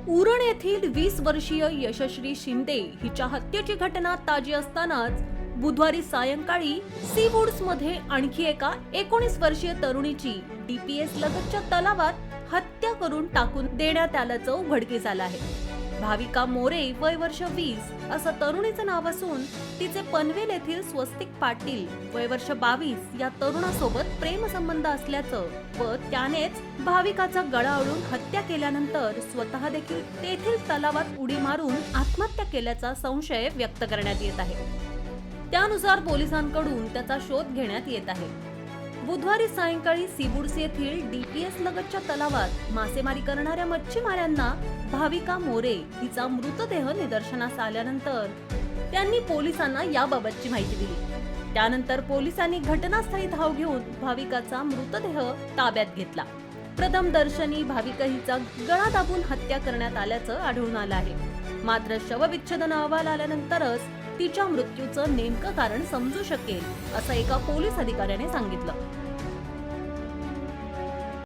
उरण येथील 20 वर्षीय यशश्री शिंदे हिच्या हत्येची घटना ताजी असतानाच बुधवारी सायंकाळी सी वुड्स मध्ये आणखी एका 19 वर्षीय तरुणीची डीपीएस लगतच्या तलावात हत्या करून टाकून देण्यात आल्याचं उघडकीस आलं आहे। भाविका मोरे वय वर्ष 20 असं तरुणीचं नाव असून तिचे पनवेल येथील स्वस्तिक पाटील वय वर्ष 22 या तरुणासोबत प्रेमसंबंध असल्याचं व त्यानेच भाविकाचा गळा ओढून हत्या केल्यानंतर स्वतः देखील तेथील तलावात उडी मारून आत्महत्या केल्याचा संशय व्यक्त करण्यात येत आहे। त्यानुसार पोलिसांकडून त्याचा शोध घेण्यात येत आहे। बुधवारी सायंकाळी सी वुड्स येथील डीपीएस लगतच्या तलावात मासेमारी करणाऱ्या मच्छीमारांना भाविका मोरे हिचा मृतदेह निदर्शनास आल्यानंतर त्यांनी पोलिसांना याबाबतची माहिती दिली। त्यानंतर पोलिसांनी घटनास्थळी धाव घेऊन भाविकाचा मृतदेह ताब्यात घेतला। प्रथमदर्शनी भाविका हिचा गळा दाबून हत्या करण्यात आल्याचं आढळून आलं आहे। मात्र शवविच्छेदन अहवाल आल्यानंतरच तिच्या मृत्यूचं नेमकं कारण समजू शकेल असं एका पोलीस अधिकाऱ्याने सांगितलं।